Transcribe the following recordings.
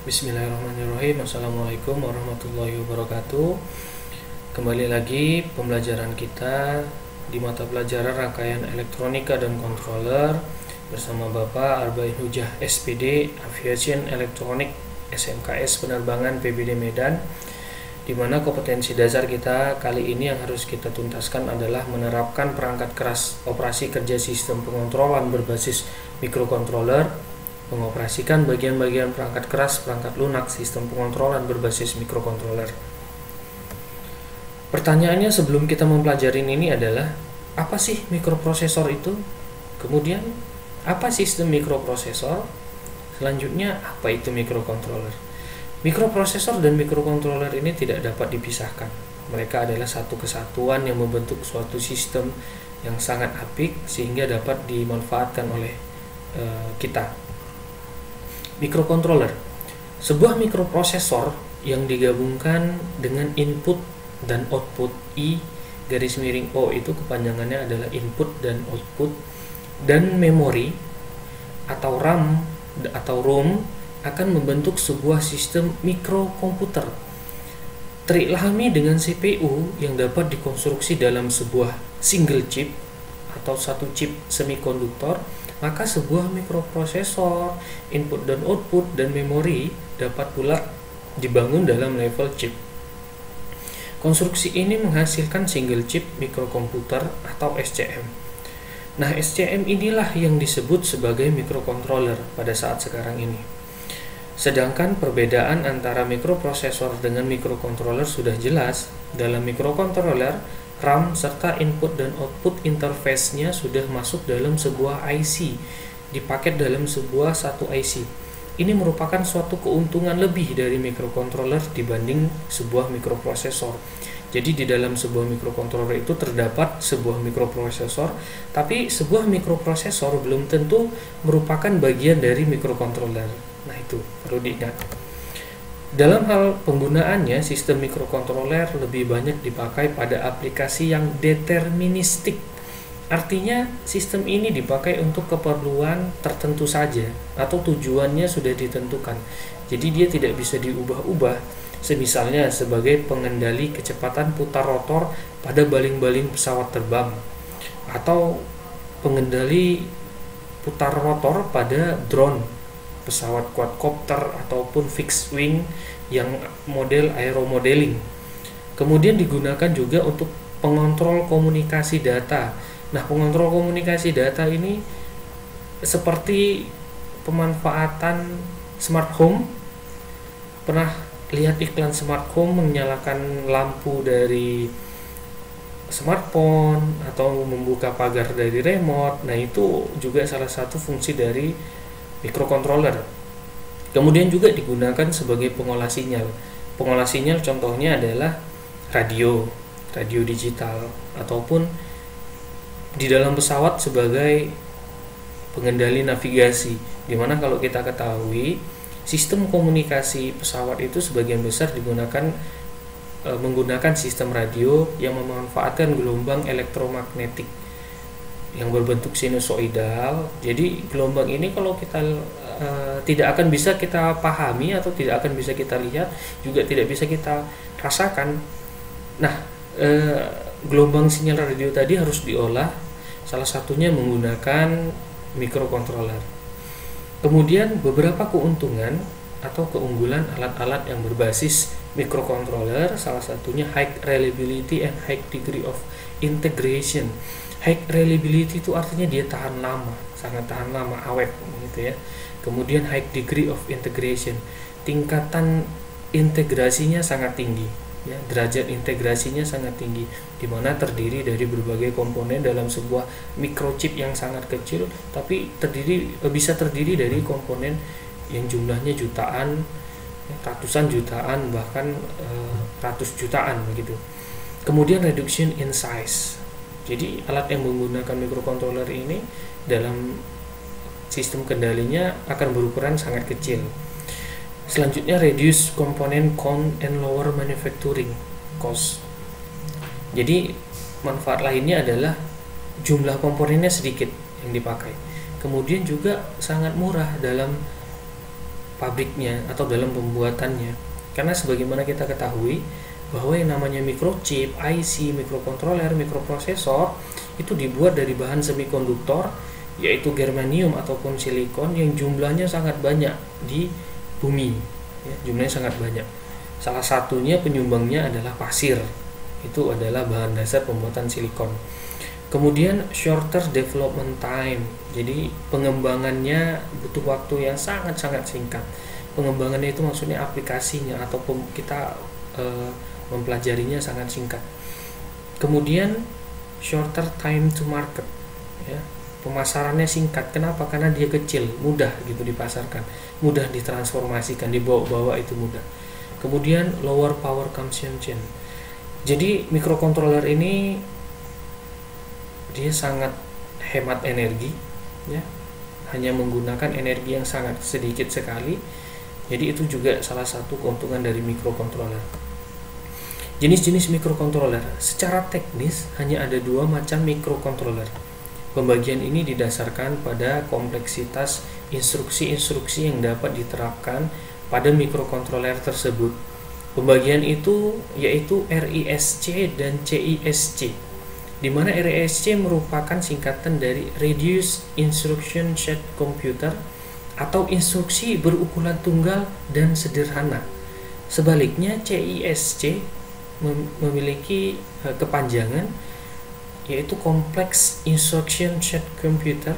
Bismillahirrahmanirrahim. Assalamualaikum warahmatullahi wabarakatuh. Kembali lagi pembelajaran kita di mata pelajaran rangkaian elektronika dan controller bersama Bapak Arba'in Hujah SPD Aviation Electronic SMKS Penerbangan PBD Medan, di mana kompetensi dasar kita kali ini yang harus kita tuntaskan adalah menerapkan perangkat keras operasi kerja sistem pengontrolan berbasis microcontroller, mengoperasikan bagian-bagian perangkat keras perangkat lunak sistem pengontrolan berbasis microcontroller. Pertanyaannya sebelum kita mempelajari ini adalah, apa sih mikroprosesor itu? Kemudian, apa sistem mikroprosesor? Selanjutnya, apa itu microcontroller? Mikroprosesor dan microcontroller ini tidak dapat dipisahkan. Mereka adalah satu kesatuan yang membentuk suatu sistem yang sangat apik sehingga dapat dimanfaatkan oleh kita. Microcontroller, sebuah mikroprosesor yang digabungkan dengan input dan output. I_O itu kepanjangannya adalah input dan output, dan memori atau RAM atau ROM akan membentuk sebuah sistem mikrokomputer terilhami dengan CPU yang dapat dikonstruksi dalam sebuah single chip atau satu chip semikonduktor. Maka sebuah mikroprosesor, input dan output, dan memori dapat pula dibangun dalam level chip. Konstruksi ini menghasilkan single chip mikrokomputer atau SCM. Nah, SCM inilah yang disebut sebagai microcontroller pada saat sekarang ini. Sedangkan perbedaan antara mikroprosesor dengan microcontroller sudah jelas. Dalam microcontroller, RAM serta input dan output interface-nya sudah masuk dalam sebuah IC, dipaket dalam sebuah satu IC. Ini merupakan suatu keuntungan lebih dari microcontroller dibanding sebuah mikroprosesor. Jadi di dalam sebuah mikrocontroller itu terdapat sebuah mikroprosesor, tapi sebuah mikroprosesor belum tentu merupakan bagian dari mikrocontroller. Nah, itu perlu diingat. Dalam hal penggunaannya, sistem mikrocontroller lebih banyak dipakai pada aplikasi yang deterministik. Artinya, sistem ini dipakai untuk keperluan tertentu saja atau tujuannya sudah ditentukan. Jadi dia tidak bisa diubah-ubah. Semisalnya sebagai pengendali kecepatan putar rotor pada baling-baling pesawat terbang, atau pengendali putar rotor pada drone, pesawat quadcopter ataupun fixed wing yang model aeromodeling. Kemudian digunakan juga untuk pengontrol komunikasi data. Nah, pengontrol komunikasi data ini seperti pemanfaatan smart home. Pernah lihat iklan smart home menyalakan lampu dari smartphone atau membuka pagar dari remote? Nah, itu juga salah satu fungsi dari microcontroller. Kemudian juga digunakan sebagai pengolah sinyal. Pengolah sinyal contohnya adalah radio digital, ataupun di dalam pesawat sebagai pengendali navigasi. Dimana kalau kita ketahui, sistem komunikasi pesawat itu sebagian besar menggunakan sistem radio yang memanfaatkan gelombang elektromagnetik yang berbentuk sinusoidal. Jadi gelombang ini kalau kita tidak akan bisa kita pahami atau tidak akan bisa kita lihat, juga tidak bisa kita rasakan. Nah, gelombang sinyal radio tadi harus diolah, salah satunya menggunakan microcontroller. Kemudian beberapa keuntungan atau keunggulan alat-alat yang berbasis microcontroller, salah satunya high reliability and high degree of integration. High reliability itu artinya dia tahan lama, sangat tahan lama, awet gitu ya. Kemudian high degree of integration, tingkatan integrasinya sangat tinggi ya, derajat integrasinya sangat tinggi, di mana terdiri dari berbagai komponen dalam sebuah microchip yang sangat kecil, tapi bisa terdiri dari komponen yang jumlahnya jutaan, ratusan jutaan, bahkan ratus jutaan begitu. Kemudian reduction in size. Jadi alat yang menggunakan microcontroller ini dalam sistem kendalinya akan berukuran sangat kecil. Selanjutnya, reduce component count and lower manufacturing cost. Jadi manfaat lainnya adalah jumlah komponennya sedikit yang dipakai. Kemudian juga sangat murah dalam pabriknya atau dalam pembuatannya. Karena sebagaimana kita ketahui bahwa yang namanya microchip, IC, microcontroller, microprosesor itu dibuat dari bahan semikonduktor, yaitu germanium ataupun silikon yang jumlahnya sangat banyak di bumi, ya, jumlahnya sangat banyak. Salah satunya penyumbangnya adalah pasir, itu adalah bahan dasar pembuatan silikon. Kemudian shorter development time, jadi pengembangannya butuh waktu yang sangat-sangat singkat. Pengembangannya itu maksudnya aplikasinya atau kita mempelajarinya sangat singkat. Kemudian shorter time to market, ya, pemasarannya singkat. Kenapa? Karena dia kecil, mudah gitu dipasarkan, mudah ditransformasikan, dibawa-bawa itu mudah. Kemudian lower power consumption. Jadi microcontroller ini dia sangat hemat energi, ya, hanya menggunakan energi yang sangat sedikit sekali. Jadi itu juga salah satu keuntungan dari microcontroller. Jenis-jenis microcontroller secara teknis hanya ada 2 macam microcontroller. Pembagian ini didasarkan pada kompleksitas instruksi-instruksi yang dapat diterapkan pada microcontroller tersebut. Pembagian itu yaitu RISC dan CISC, di mana RISC merupakan singkatan dari Reduced Instruction Set Computer atau instruksi berukuran tunggal dan sederhana. Sebaliknya CISC memiliki kepanjangan yaitu Complex Instruction Set Computer,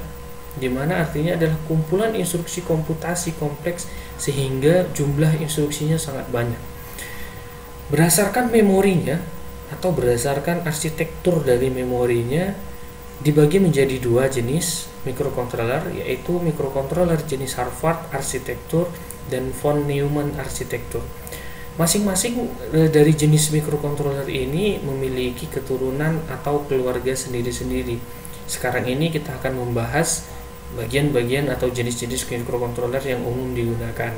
di mana artinya adalah kumpulan instruksi komputasi kompleks sehingga jumlah instruksinya sangat banyak. Berdasarkan memorinya atau berdasarkan arsitektur dari memorinya dibagi menjadi 2 jenis microcontroller, yaitu microcontroller jenis Harvard arsitektur dan von Neumann arsitektur. Masing-masing dari jenis microcontroller ini memiliki keturunan atau keluarga sendiri-sendiri. Sekarang ini kita akan membahas bagian-bagian atau jenis-jenis microcontroller yang umum digunakan.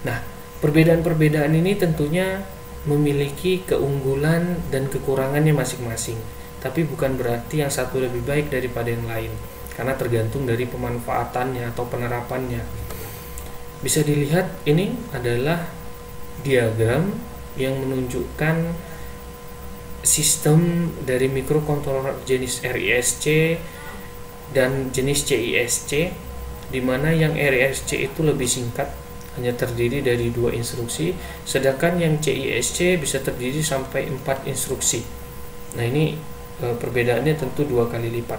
Nah, perbedaan-perbedaan ini tentunya memiliki keunggulan dan kekurangannya masing-masing. Tapi bukan berarti yang satu lebih baik daripada yang lain, karena tergantung dari pemanfaatannya atau penerapannya. Bisa dilihat ini adalah diagram yang menunjukkan sistem dari microcontroller jenis RISC dan jenis CISC, di mana yang RISC itu lebih singkat, hanya terdiri dari 2 instruksi, sedangkan yang CISC bisa terdiri sampai 4 instruksi. Nah, ini perbedaannya tentu 2 kali lipat.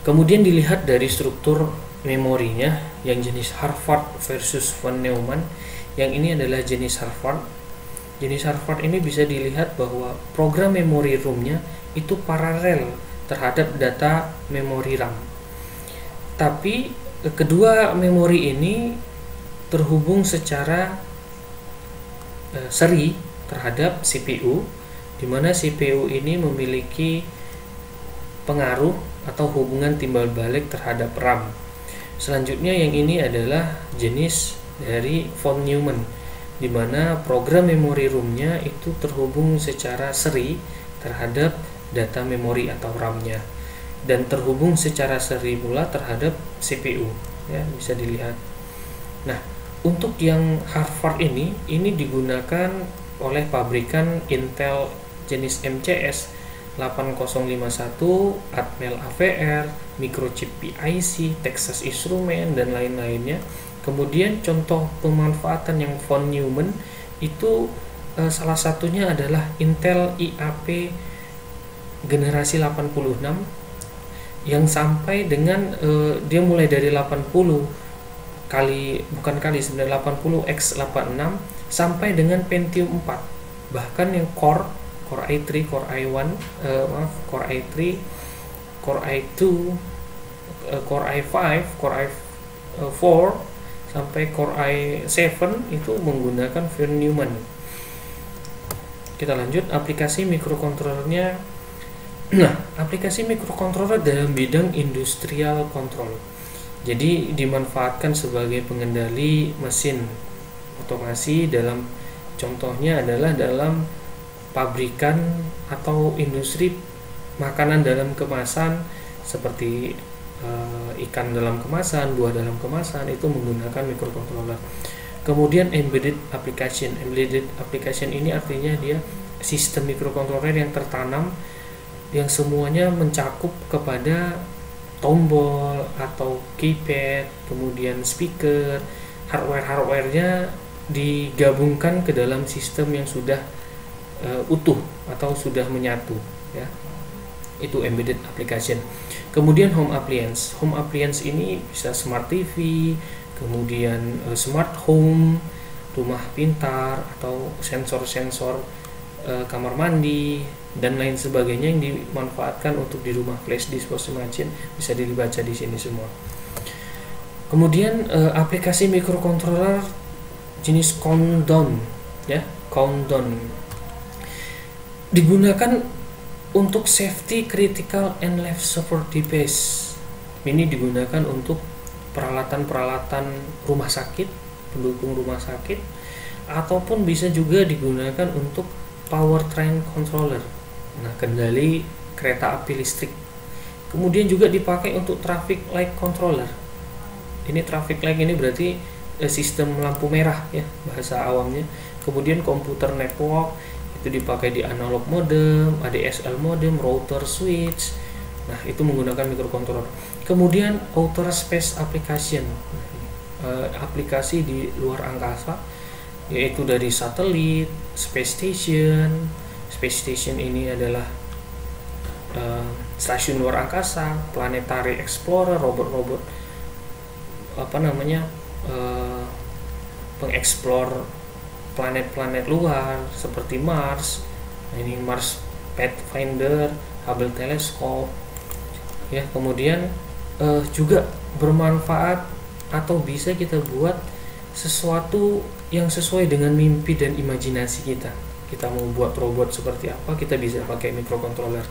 Kemudian dilihat dari struktur memorinya yang jenis Harvard versus von Neumann. Yang ini adalah jenis Harvard. Jenis Harvard ini bisa dilihat bahwa program memori RAM-nya itu paralel terhadap data memori RAM. Tapi kedua memori ini terhubung secara seri terhadap CPU, di mana CPU ini memiliki pengaruh atau hubungan timbal balik terhadap RAM. Selanjutnya yang ini adalah jenis dari von Neumann, di mana program memori RAM-nya itu terhubung secara seri terhadap data memori atau RAM-nya, dan terhubung secara seri pula terhadap CPU, ya, bisa dilihat. Nah, untuk yang Harvard ini digunakan oleh pabrikan Intel jenis MCS 8051, Atmel AVR, Microchip PIC, Texas Instruments, dan lain-lainnya. Kemudian contoh pemanfaatan yang von Neumann itu salah satunya adalah Intel IAP generasi 86 yang sampai dengan dia mulai dari 80 kali, bukan kali, sebenarnya 80x86 sampai dengan Pentium 4. Bahkan yang Core i3, Core i1, Core i3, Core i2, Core i5, Core i4 sampai Core i7 itu menggunakan von Neumann. Kita lanjut aplikasi mikrokontrolernya. Nah, aplikasi mikrokontroler dalam bidang industrial control. Jadi dimanfaatkan sebagai pengendali mesin otomasi, dalam contohnya adalah dalam pabrikan atau industri makanan dalam kemasan seperti ikan dalam kemasan, buah dalam kemasan, itu menggunakan microcontroller. Kemudian embedded application. Embedded application ini artinya dia sistem microcontroller yang tertanam, yang semuanya mencakup kepada tombol atau keypad, kemudian speaker, hardware-hardwarenya digabungkan ke dalam sistem yang sudah utuh atau sudah menyatu, ya. Itu embedded application. Kemudian home appliance. Home appliance ini bisa smart TV, kemudian smart home, rumah pintar, atau sensor-sensor kamar mandi dan lain sebagainya yang dimanfaatkan untuk di rumah. Flash disk, washing machine bisa dibaca di sini semua. Kemudian aplikasi microcontroller jenis countdown, ya, countdown digunakan untuk safety critical and life support device. Ini digunakan untuk peralatan-peralatan rumah sakit, pendukung rumah sakit, ataupun bisa juga digunakan untuk powertrain controller, nah, kendali kereta api listrik. Kemudian juga dipakai untuk traffic light controller. Ini traffic light ini berarti sistem lampu merah, ya, bahasa awamnya. Kemudian komputer network itu dipakai di analog modem, ADSL modem, router, switch. Nah, itu menggunakan microcontroller. Kemudian outer space application, aplikasi di luar angkasa, yaitu dari satelit, space station. Space station ini adalah stasiun luar angkasa, planetary explorer, robot-robot pengeksplor planet-planet luar seperti Mars. Ini Mars Pathfinder, Hubble Telescope, ya. Kemudian juga bermanfaat atau bisa kita buat sesuatu yang sesuai dengan mimpi dan imajinasi kita. Kita mau buat robot seperti apa, kita bisa pakai microcontroller.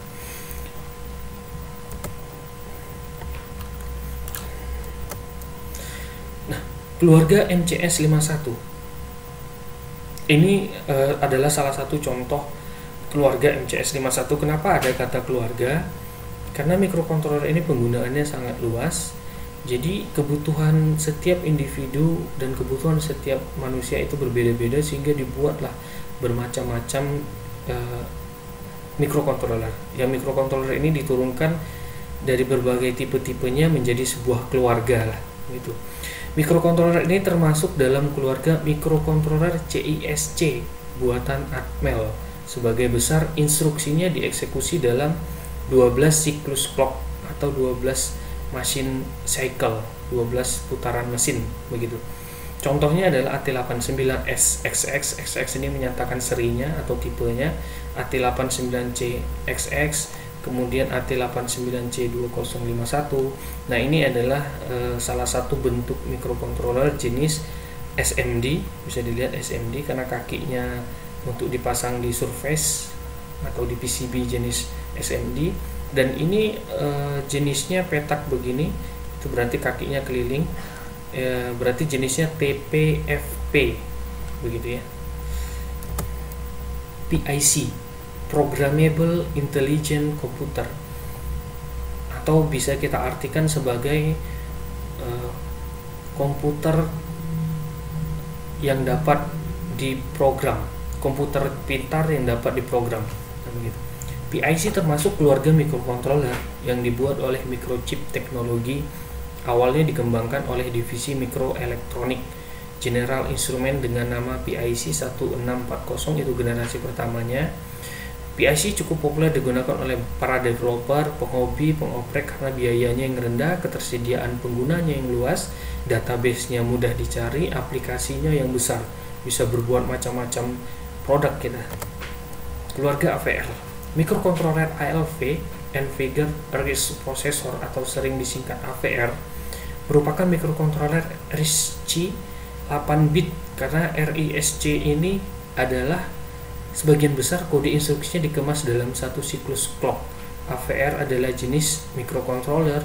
Nah, keluarga MCS 51 ini adalah salah satu contoh keluarga MCS 51. Kenapa ada kata keluarga? Karena microcontroller ini penggunaannya sangat luas. Jadi kebutuhan setiap individu dan kebutuhan setiap manusia itu berbeda-beda, sehingga dibuatlah bermacam-macam microcontroller. Yang microcontroller ini diturunkan dari berbagai tipe-tipenya menjadi sebuah keluarga lah, gitu. Microcontroller ini termasuk dalam keluarga microcontroller CISC buatan Atmel. Sebagai besar, instruksinya dieksekusi dalam 12 siklus clock atau 12 machine cycle, 12 putaran mesin, begitu. Contohnya adalah AT89S XX. XX ini menyatakan serinya atau tipenya, AT89CXX, kemudian AT89C2051. Nah, ini adalah salah satu bentuk microcontroller jenis SMD. Bisa dilihat SMD karena kakinya untuk dipasang di surface atau di PCB jenis SMD. Dan ini jenisnya petak begini, itu berarti kakinya keliling, berarti jenisnya TPFP, begitu ya. PIC, Programmable Intelligent Computer, atau bisa kita artikan sebagai komputer yang dapat diprogram, komputer pintar yang dapat diprogram, begitu. PIC termasuk keluarga microcontroller yang dibuat oleh Microchip Teknologi. Awalnya dikembangkan oleh divisi mikroelektronik General Instrument dengan nama PIC 1640, itu generasi pertamanya. PIC cukup populer digunakan oleh para developer, penghobi, pengoprek karena biayanya yang rendah, ketersediaan penggunanya yang luas, database-nya mudah dicari, aplikasinya yang besar, bisa berbuat macam-macam produk kita. Keluarga AVR, microcontroller ALV, Advanced Array Processor atau sering disingkat AVR, merupakan microcontroller RISC 8-bit karena RISC ini adalah sebagian besar kode instruksinya dikemas dalam satu siklus clock. AVR adalah jenis microcontroller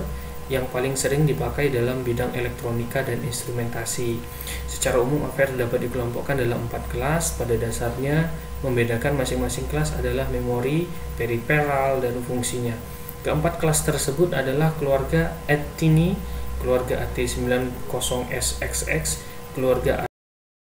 yang paling sering dipakai dalam bidang elektronika dan instrumentasi. Secara umum AVR dapat dikelompokkan dalam 4 kelas. Pada dasarnya membedakan masing-masing kelas adalah memori, peripheral, dan fungsinya. Keempat kelas tersebut adalah keluarga Attini, keluarga AT90SXX, keluarga